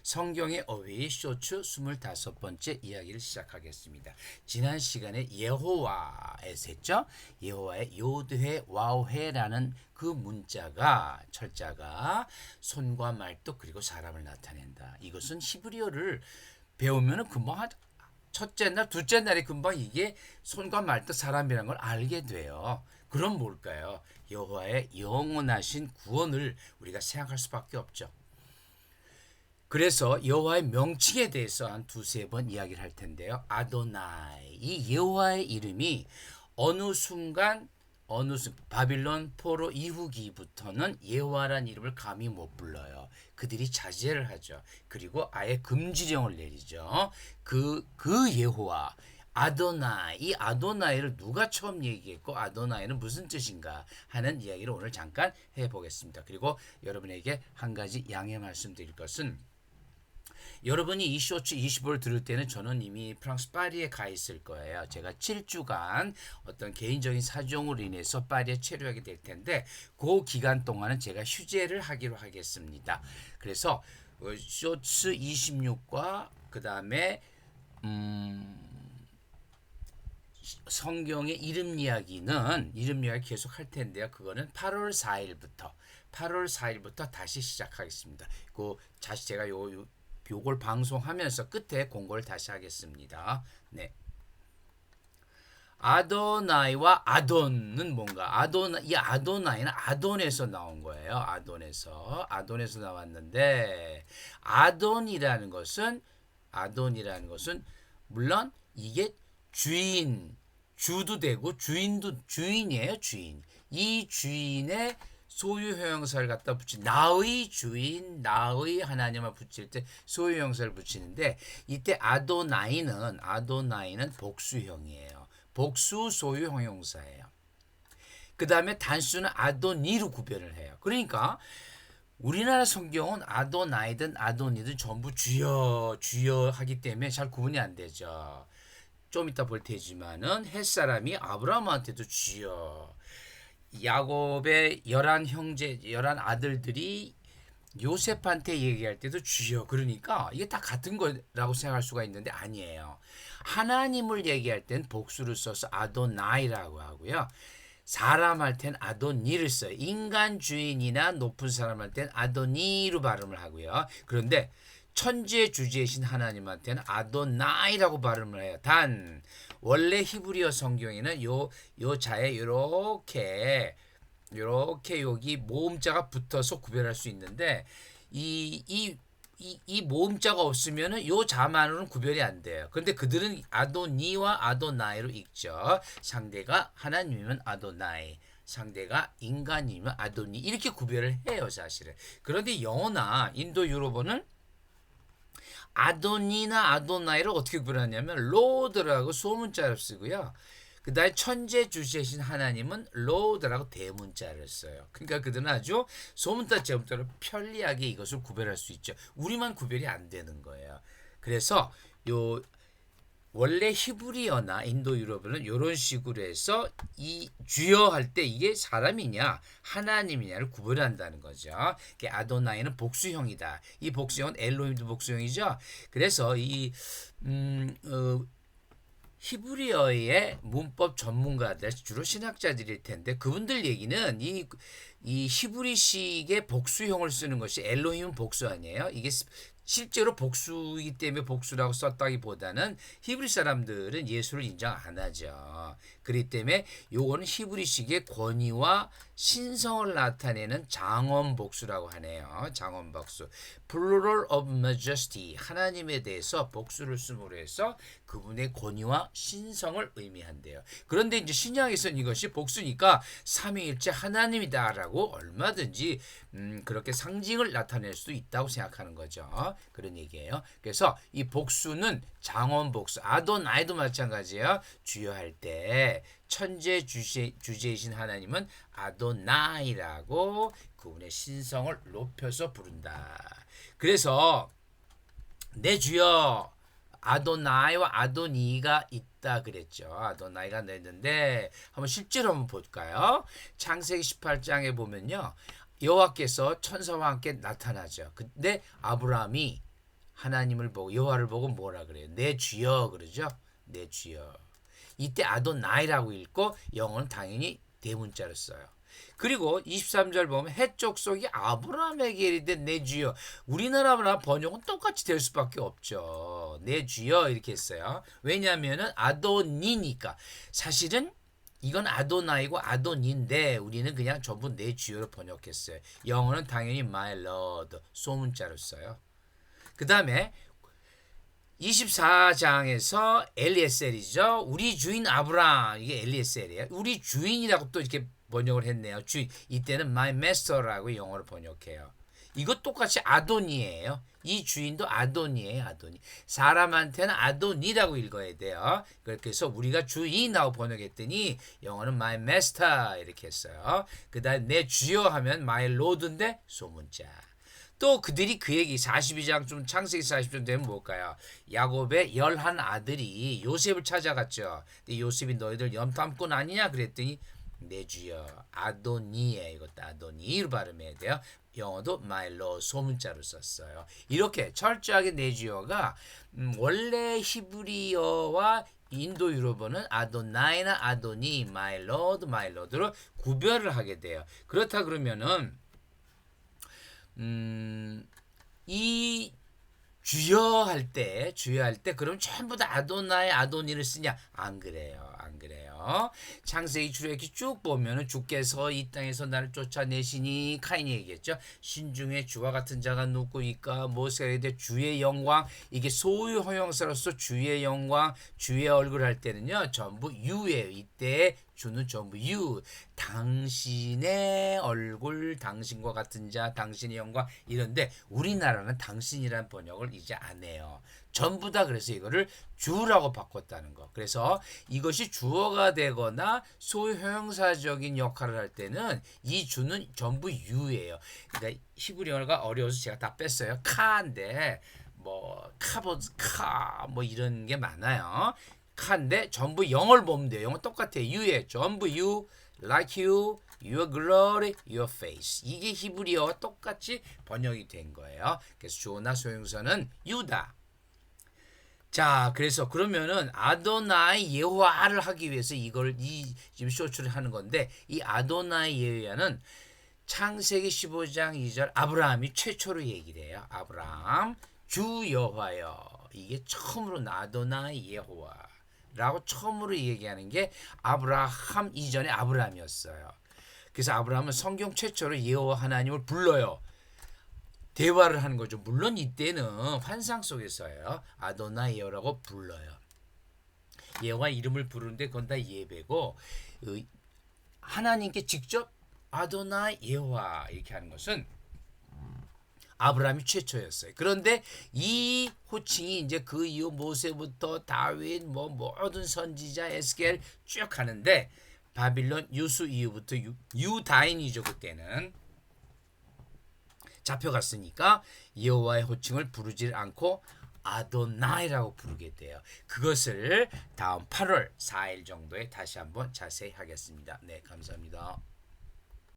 성경의 어휘 쇼츠 25번째 이야기를 시작하겠습니다. 지난 시간에 여호와에서 했죠. 여호와의 요드회 와우회라는 그 문자가 철자가 손과 말뚝 그리고 사람을 나타낸다. 이것은 히브리어를 배우면 금방 첫째 날, 둘째 날에 금방 이게 손과 말뜻 사람이라는 걸 알게 돼요. 그럼 뭘까요? 여호와의 영원하신 구원을 우리가 생각할 수밖에 없죠. 그래서 여호와의 명칭에 대해서 한 두세 번 이야기를 할 텐데요. 아도나이, 이 여호와의 이름이 어느 순간 바빌론 포로 이후기부터는 여호와라는 이름을 감히 못 불러요. 그들이 자제를 하죠. 그리고 아예 금지령을 내리죠. 그 여호와 아도나이, 이 아도나이를 누가 처음 얘기했고 아도나이는 무슨 뜻인가 하는 이야기를 오늘 잠깐 해보겠습니다. 그리고 여러분에게 한 가지 양해 말씀드릴 것은, 여러분이 이 쇼츠 25를 들을 때는 저는 이미 프랑스 파리에 가 있을 거예요. 제가 7주간 어떤 개인적인 사정으로 인해서 파리에 체류하게 될 텐데 그 기간 동안은 제가 휴재를 하기로 하겠습니다. 그래서 쇼츠 26과 그 다음에 성경의 이름 이야기 계속 할 텐데요. 그거는 8월 4일부터 다시 시작하겠습니다. 다시 제가 요걸 방송하면서 끝에 공고를 다시 하겠습니다. 네. 아도나이와 아돈은 뭔가? 이 아도나이는 아돈에서 나온 거예요. 아돈에서 나왔는데 아돈이라는 것은 물론 이게 주도 되고 주인이에요. 주인. 이 주인의 소유 형용사를 갖다 붙인 나의 주인, 나의 하나님을 붙일 때 소유 형용사를 붙이는데 이때 아도나이는 복수형이에요. 복수 소유 형용사예요. 그 다음에 단수는 아도니로 구별을 해요. 그러니까 우리나라 성경은 아도나이든 아도니든 전부 주여 하기 때문에 잘 구분이 안 되죠. 좀 이따 볼 테지만은 햇사람이 아브라함한테도 주여, 야곱의 11 아들들이 요셉한테 얘기할 때도 주여, 그러니까 이게 다 같은 거라고 생각할 수가 있는데 아니에요. 하나님을 얘기할 땐 복수를 써서 아도나이라고 하고요. 사람 할 땐 아도니를 써요. 인간 주인이나 높은 사람 할 땐 아도니로 발음을 하고요. 그런데 천지의 주제이신 하나님한테는 아도나이라고 발음을 해요. 단 원래 히브리어 성경에는 요 자에 이렇게 여기 모음자가 붙어서 구별할 수 있는데 이 모음자가 없으면은 요 자만으로는 구별이 안 돼요. 그런데 그들은 아도니와 아도나이로 읽죠. 상대가 하나님이면 아도나이, 상대가 인간이면 아도니, 이렇게 구별을 해요, 사실은. 그런데 영어나 인도 유럽어는 아도니나 아도나이를 어떻게 구별하냐면 로드라고 소문자를 쓰고요. 그 다음에 천재 주제신 하나님은 로드라고 대문자를 써요. 그러니까 그들은 아주 소문자 제문자로 편리하게 이것을 구별할 수 있죠. 우리만 구별이 안 되는 거예요. 그래서 원래 히브리어나 인도 유럽어는 이런 식으로 해서 이 주여 할 때 이게 사람이냐 하나님이냐를 구별한다는 거죠. 아도나이는 복수형이다. 이 복수형은 엘로힘도 복수형이죠. 그래서 이 히브리어의 문법 전문가들, 주로 신학자들일 텐데 그분들 얘기는 이 히브리식의 복수형을 쓰는 것이, 엘로힘은 복수 아니에요. 이게 실제로 복수이기 때문에 복수라고 썼다기보다는 히브리 사람들은 예수를 인정 안 하죠. 그렇기 때문에 요거는 히브리식의 권위와 신성을 나타내는 장엄복수라고 하네요. 장엄복수. Plural of Majesty, 하나님에 대해서 복수를 쓰므로 해서 그분의 권위와 신성을 의미한대요. 그런데 이제 신약에서는 이것이 복수니까 삼위일체 하나님이다라고 얼마든지 그렇게 상징을 나타낼 수도 있다고 생각하는 거죠. 그런 얘기예요. 그래서 이 복수는 장엄복수, 아도나이도 마찬가지예요. 주여할 때 천재 주제이신 하나님은 아도나이라고 그분의 신성을 높여서 부른다. 그래서 내 주여, 아도나이와 아도니가 있다 그랬죠. 아도나이가 냈는데 실제로 한번 볼까요? 창세기 18장에 보면요, 여호와께서 천사와 함께 나타나죠. 근데 아브라함이 하나님을 보고 여호와를 보고 뭐라 그래요? 내 주여 그러죠. 내 주여. 이때 아도나이라고 읽고 영어는 당연히 대문자로 써요. 그리고 23절 보면 해 족속이 아브라함에게 이르되 내 주여. 우리나라 번역은 똑같이 될 수밖에 없죠. 내 주여 이렇게 했어요. 왜냐하면 아도니니까. 사실은 이건 아도나이고 아도니인데 우리는 그냥 전부 내 주여로 번역했어요. 영어는 당연히 my lord 소문자로 써요. 그 다음에 24장에서 엘리에셀이죠. 우리 주인 아브라함. 이게 엘리에셀이에요. 우리 주인이라고 또 이렇게 번역을 했네요. 주인. 이때는 my master라고 영어로 번역해요. 이것 똑같이 아도니예요. 이 주인도 아도니예요. 아도니. 사람한테는 아도니라고 읽어야 돼요. 그래서 우리가 주인이라고 번역했더니 영어는 my master 이렇게 했어요. 그 다음에 내 주여 하면 my lord인데 소문자. 또 그들이 그 얘기 42장 좀 창세기 40장 되면 뭘까요? 야곱의 11 아들이 요셉을 찾아갔죠. 근데 요셉이 너희들 염탐꾼 아니냐 그랬더니 내 주여 아도니에 이것도 아도니로 발음해야 돼요. 영어도 my lord 소문자로 썼어요. 이렇게 철저하게 내 주여가 원래 히브리어와 인도 유럽어는 아도나이나 아도니 my lord로 구별을 하게 돼요. 그렇다 그러면은 이 주여 할 때 그럼 전부 다 아도나이 아도니를 쓰냐? 안 그래요. 안 그래요. 창세기 출애굽기 쭉 보면은 주께서 이 땅에서 나를 쫓아내시니 카인이 얘기했죠. 신중에 주와 같은 자가 누구이까? 모세가 이르되 주의 영광. 이게 소유 형용사로서 주의 영광, 주의 얼굴 할 때는요. 전부 유예요. 이때 주는 전부 유. 당신의 얼굴, 당신과 같은 자, 당신의 영광 이런데 우리나라는 당신이란 번역을 이제 안 해요. 전부 다 그래서 이거를 주라고 바꿨다는 거. 그래서 이것이 주어가 되거나 소형사적인 역할을 할 때는 이 주는 전부 유예요. 그러니까 히브리어가 어려워서 제가 다 뺐어요. 카인데 뭐 카보즈 카 뭐 이런 게 많아요. 카인데 전부 영어를 보면 돼요. 영어 똑같아요. 유예 전부 you, like you, your glory, your face. 이게 히브리어와 똑같이 번역이 된 거예요. 그래서 주어나 소형사는 유다. 자, 그래서 그러면은 아도나이 예호와를 하기 위해서 이걸 지금 쇼츠를 하는 건데 이 아도나이 예호와는 창세기 15장 2절 아브라함이 최초로 얘기를 해요. 아브라함 주 여호와여. 이게 처음으로 아도나이 예호와라고 처음으로 얘기하는 게 아브라함 이전에 아브라함이었어요. 그래서 아브라함은 성경 최초로 여호와 하나님을 불러요. 대화를 하는 거죠. 물론 이때는 환상 속에서요. 아도나이 여호와라고 불러요. 여호와 이름을 부르는데 그건 다 예배고 하나님께 직접 아도나이 여호와 이렇게 하는 것은 아브라함이 최초였어요. 그런데 이 호칭이 이제 그 이후 모세부터 다윗 뭐 모든 선지자 에스겔 쭉 가는데 바빌론 유수 이후부터 유다인이죠. 그때는 잡혀갔으니까 여호와의 호칭을 부르지 않고 아도나이라고 부르게 돼요. 그것을 다음 8월 4일 정도에 다시 한번 자세히 하겠습니다. 네, 감사합니다.